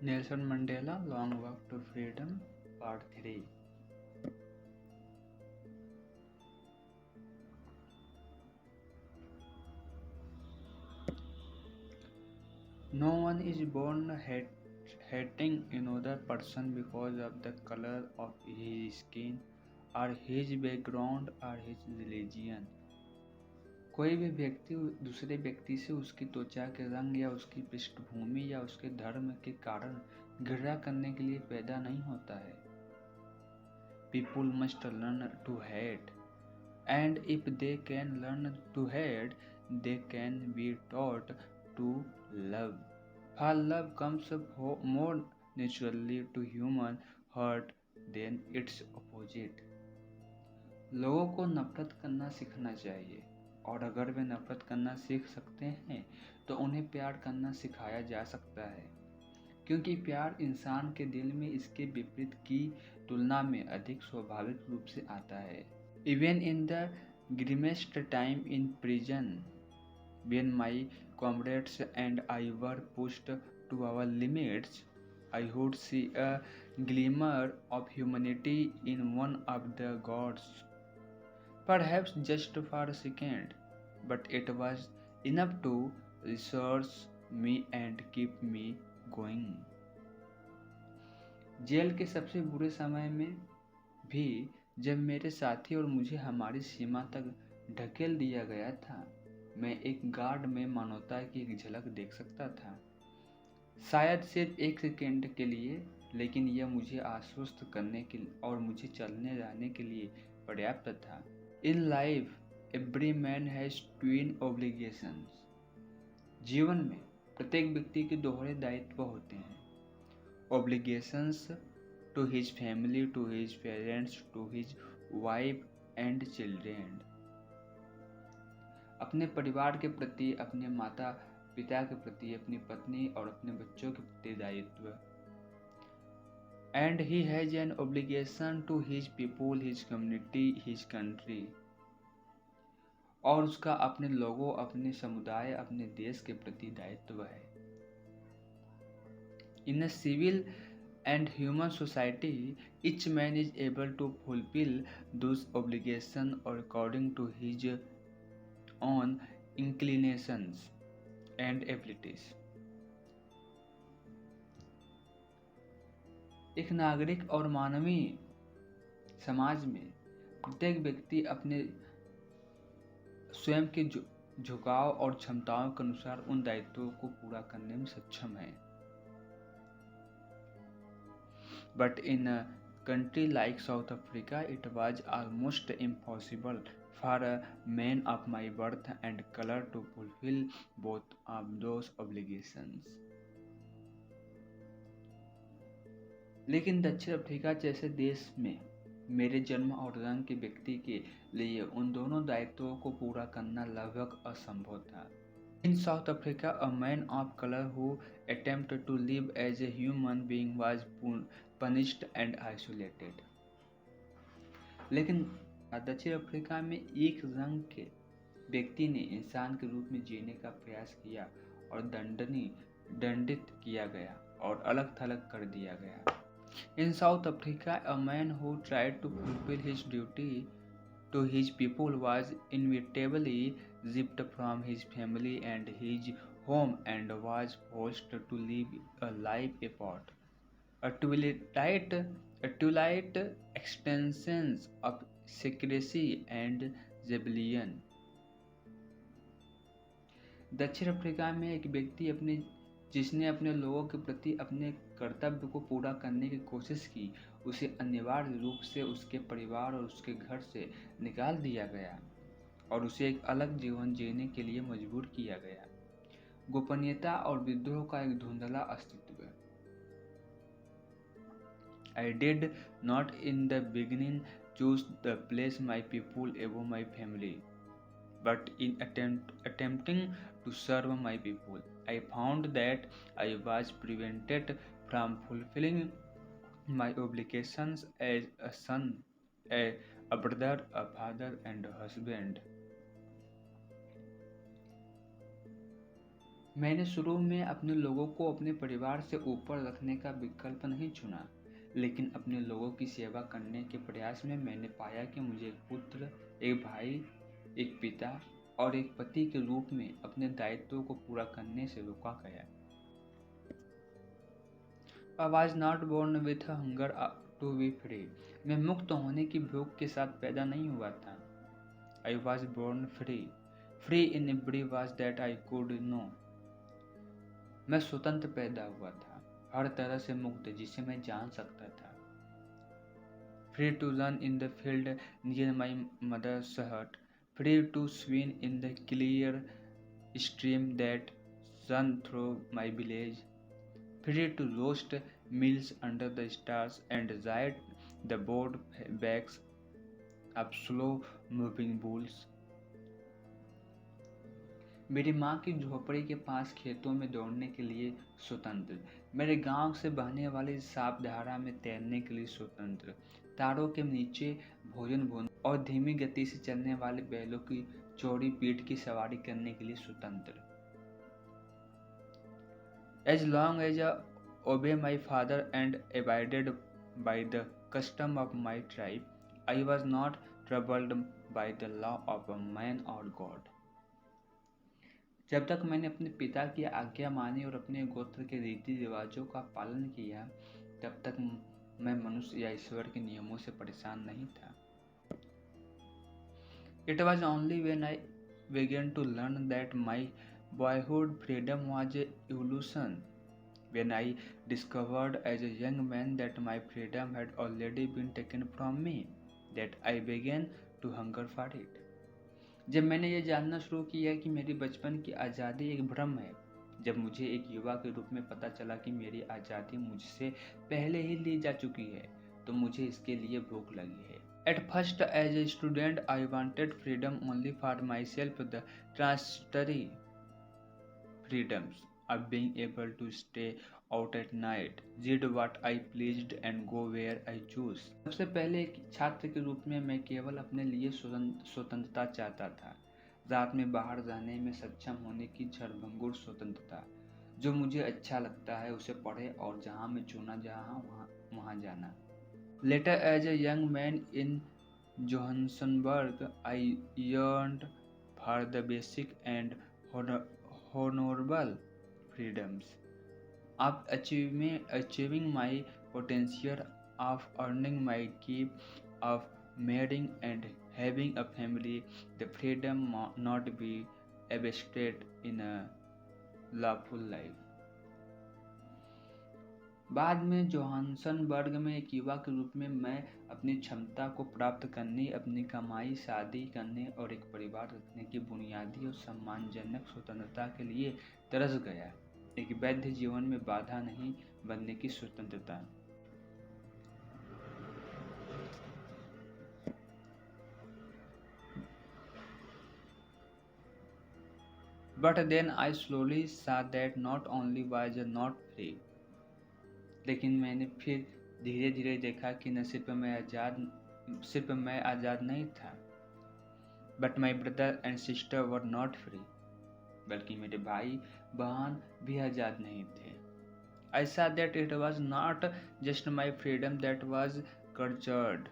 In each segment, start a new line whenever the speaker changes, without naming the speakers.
Nelson Mandela Long Walk to Freedom Part 3. No one is born hating another person because of the color of his skin or his background or his religion. कोई भी व्यक्ति दूसरे व्यक्ति से उसकी त्वचा के रंग या उसकी पृष्ठभूमि या उसके धर्म के कारण घृणा करने के लिए पैदा नहीं होता है. People must learn to hate, and if they can learn to hate, they can be taught to love. For love comes more naturally to human heart than its opposite. लोगों को नफरत करना सीखना चाहिए, और अगर वे नफरत करना सीख सकते हैं तो उन्हें प्यार करना सिखाया जा सकता है, क्योंकि प्यार इंसान के दिल में इसके विपरीत की तुलना में अधिक स्वाभाविक रूप से आता है. Even in the grimmest time in prison, when my comrades and I were pushed to our limits, I would see a glimmer of humanity in one of the gods. Perhaps just for a second, but it was enough to resource me and keep me going. Jail के सबसे बुरे समय में भी जब मेरे साथी और मुझे हमारी सीमा तक ढकेल दिया गया था, मैं एक गार्ड में मानवता की एक झलक देख सकता था. शायद सिर्फ एक सेकेंड के लिए, लेकिन यह मुझे आश्वस्त करने के और मुझे चलने जाने के लिए पर्याप्त था. In life every man has twin obligations. जीवन में प्रत्येक व्यक्ति के दोहरे दायित्व होते हैं. Obligations to his family, to his parents, to his wife and children. अपने परिवार के प्रति, अपने माता पिता के प्रति, अपनी पत्नी और अपने बच्चों के प्रति दायित्व. And he has an obligation to his people, his community, his country. और उसका अपने लोगों, अपने समुदाय, अपने देश के प्रति दायित्व है. In a civil and human society, each man is able to fulfill those obligations according to his own inclinations and abilities. एक नागरिक और मानवीय समाज में प्रत्येक व्यक्ति अपने स्वयं के झुकाव और क्षमताओं के अनुसार उन दायित्वों को पूरा करने में सक्षम है. But in a country like South Africa, it was almost impossible for a man of my birth and color to fulfill both of those obligations. लेकिन दक्षिण अफ्रीका जैसे देश में मेरे जन्म और रंग के व्यक्ति के लिए उन दोनों दायित्वों को पूरा करना लगभग असंभव था. In South Africa, a man of color who attempted to live as a human being was punished and isolated. लेकिन दक्षिण अफ्रीका में एक रंग के व्यक्ति ने इंसान के रूप में जीने का प्रयास किया और दंडित किया गया और अलग थलग कर दिया गया. In South Africa, a man who tried to fulfill his duty to his people was inevitably ripped from his family and his home and was forced to live a life apart. A twilight extensions of secrecy and rebellion. दक्षिण Africa में एक व्यक्ति जिसने अपने लोगों के प्रति अपने कर्तव्य को पूरा करने की कोशिश की, उसे अनिवार्य रूप से उसके परिवार और उसके घर से निकाल दिया गया और उसे एक अलग जीवन जीने के लिए मजबूर किया गया. गोपनीयता और विद्रोह का एक धुंधला अस्तित्व. I did not in the beginning choose the place my people above my family, but in attempting to serve my people, I found that I was prevented from fulfilling my obligations as a son, a brother, a father, and a husband. मैंने शुरू में अपने लोगों को अपने परिवार से ऊपर रखने का विकल्प नहीं चुना, लेकिन अपने लोगों की सेवा करने के प्रयास में मैंने पाया कि मुझे एक पुत्र, एक भाई, एक पिता और एक पति के रूप में अपने दायित्वों को पूरा करने से रोका गया। I was not born with a hunger to be free. मैं मुक्त होने की भूख के साथ पैदा नहीं हुआ था। I was born free. Free in every was that I could know. मैं स्वतंत्र पैदा हुआ था, हर तरह से मुक्त जिसे मैं जान सकता था। Free to run in the field near my mother's hut. Free to swim in the clear stream that ran through my village. Free to roast meals under the stars and ride the broad backs of slow moving bulls. मेरी माँ की झोपड़ी के पास खेतों में दौड़ने के लिए स्वतंत्र, मेरे गांव से बहने वाली साफ धारा में तैरने के लिए स्वतंत्र, तारों के नीचे भोजन भोजन और धीमी गति से चलने वाले बैलों की चौड़ी पीठ की सवारी करने के लिए स्वतंत्र। As long as I obey my father and abided by the custom of my tribe, I was not troubled by the law of a man or God. जब तक मैंने अपने पिता की आज्ञा मानी और अपने गोत्र के रीति रिवाजों का पालन किया, तब तक मैं मनुष्य या ईश्वर के नियमों से परेशान नहीं था। It was only when I began to learn that my boyhood freedom was a illusion, when I discovered as a young man that my freedom had already been taken from me, that I began to hunger for it. जब मैंने ये जानना शुरू किया कि मेरी बचपन की आज़ादी एक भ्रम है, जब मुझे एक युवा के रूप में पता चला कि मेरी आज़ादी मुझसे पहले ही ली जा चुकी है, तो मुझे इसके लिए भूख लगी है। At first, as a student, I wanted freedom only for myself, the transitory freedoms of being able to stay out at night, read what I pleased and go where I choose. सबसे पहले एक छात्र के रूप में मैं केवल अपने लिए स्वतंत्रता चाहता था, रात में बाहर जाने में सक्षम होने की क्षणभंगुर स्वतंत्रता, जो मुझे अच्छा लगता है उसे पढ़े और जहाँ मैं चुना जहाँ वहाँ जाना। Later, as a young man in Johannesburg, I yearned for the basic and honorable freedoms of achieving my potential, of earning my keep, of marrying and having a family, the freedom not be invested in a lawful life. बाद में जोहान्सनबर्ग में एक युवा के रूप में मैं अपनी क्षमता को प्राप्त करने, अपनी कमाई, शादी करने और एक परिवार रखने की बुनियादी और सम्मानजनक स्वतंत्रता के लिए तरस गया, एक वैध जीवन में बाधा नहीं बनने की स्वतंत्रता। But then I slowly saw that not only was I not free, लेकिन मैंने फिर धीरे धीरे देखा कि न सिर्फ मैं आज़ाद नहीं था, but my brother and sister were not free, बल्कि मेरे भाई बहन भी आज़ाद नहीं थे। I saw that it was not just my freedom that was curtailed,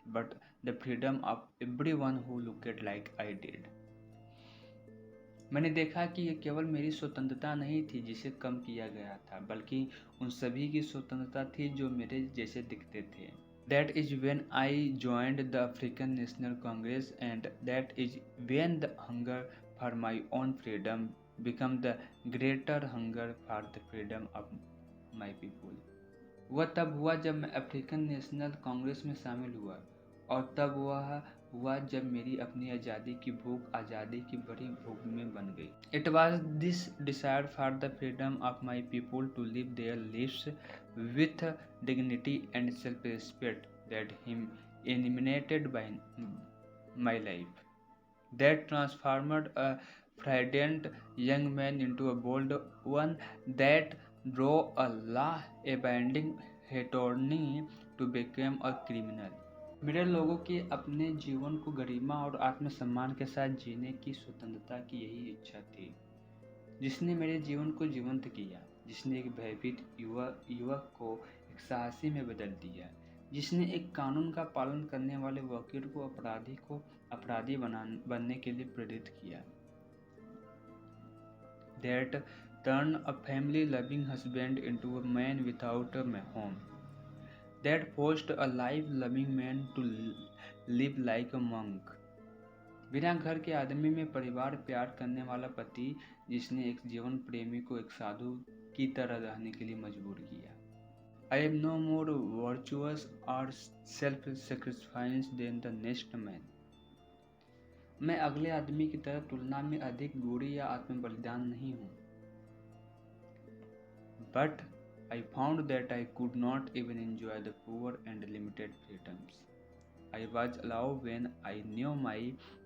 but the freedom of everyone who looked like I did. मैंने देखा कि यह केवल मेरी स्वतंत्रता नहीं थी जिसे कम किया गया था, बल्कि उन सभी की स्वतंत्रता थी जो मेरे जैसे दिखते थे। That is when I joined the African National Congress, and that is when the hunger for my own freedom became the greater hunger for the freedom of my people. वह तब हुआ जब मैं अफ्रीकन नेशनल कांग्रेस में शामिल हुआ, और तब वह हुआ जब मेरी अपनी आज़ादी की भूख आज़ादी की बड़ी भूख में बन गई। It was this desire for the freedom of my people to live their lives with dignity and self-respect that illuminated by my life, that transformed a frightened young man into a bold one, that drove a law-abiding attorney to become a criminal. मेरे लोगों की अपने जीवन को गरिमा और आत्मसम्मान के साथ जीने की स्वतंत्रता की यही इच्छा थी। जिसने मेरे जीवन को जीवंत किया, जिसने एक भयभीत युवक को एक साहसी में बदल दिया, जिसने एक कानून का पालन करने वाले वकील को अपराधी बनने के लिए प्रेरित किया। That turned a family loving husband into a man without a home. That forced a life loving man to live like a monk. बिना घर के आदमी में परिवार प्यार करने वाला पति, जिसने एक जीवन प्रेमी को एक साधु की तरह रहने के लिए मजबूर किया। I am no more virtuous or self-sacrificing than the next man. मैं अगले आदमी की तरह तुलना में अधिक गूढ़ी या आत्म बलिदान नहीं हूँ। But I found that I could not even enjoy the poor and limited freedoms I was allowed when I knew my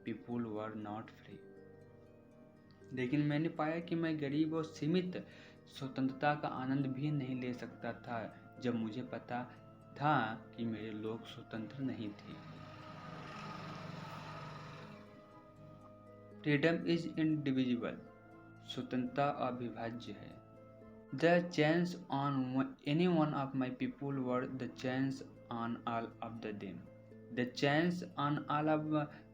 people were not free. लेकिन मैंने पाया कि मैं गरीब और सीमित स्वतंत्रता का आनंद भी नहीं ले सकता था जब मुझे पता था कि मेरे लोग स्वतंत्र नहीं थे। फ्रीडम इज इनडिविजिबल, स्वतंत्रता अविभाज्य है। The chains on any one of my people were the chains on all of them. The chains on all of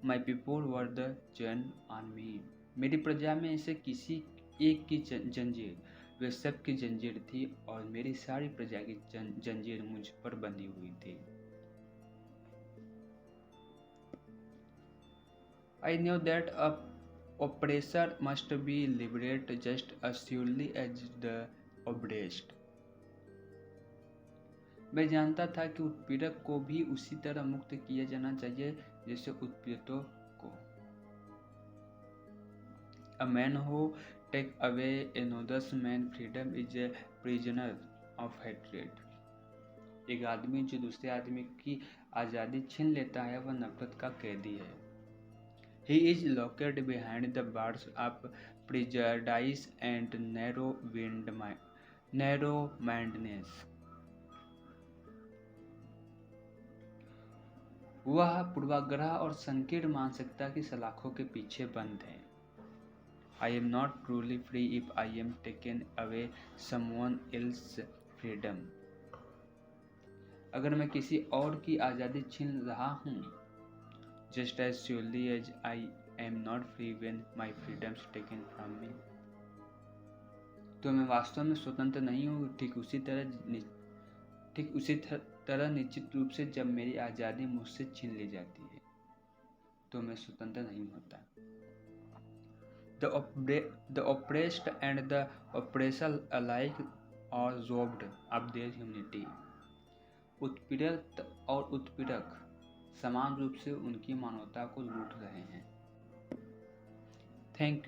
my people were the chain on me. मेरी प्रजा में से किसी एक की जंजीर वे सब की जंजीर थी और मेरी सारी प्रजा की जंजीर मुझ पर बंधी हुई थी। I knew that a oppressor must be liberated just as surely as the oppressed. मैं जानता था कि उत्पीड़क को भी उसी तरह मुक्त किया जाना चाहिए जैसे उत्पीड़ितों को। A man who take away another man's freedom is a prisoner of hatred. एक आदमी जो दूसरे आदमी की आज़ादी छीन लेता है वह नफरत का कैदी है। He is locked behind the bars of prejudice and narrow-mindedness. वह पूर्वाग्रह और संकीर्ण मानसिकता की सलाखों के पीछे बंद है। I am not truly free if I am taken away someone else's freedom. अगर मैं किसी और की आज़ादी छीन रहा हूँ, just as surely as I am not free when my freedom is taken from me. तो मैं वास्तव में स्वतंत्र नहीं हूँ, ठीक उसी तरह निश्चित रूप से जब मेरी आज़ादी मुझसे छीन ली जाती है तो मैं स्वतंत्र नहीं होता। The oppressed and the oppressor alike are robbed of their humanity. उत्पीड़ित और उत्पीड़क समान रूप से उनकी मानवता को लूट रहे हैं। Thank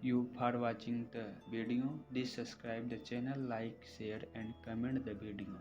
you for watching the video. Please subscribe the channel, like, share and comment the video.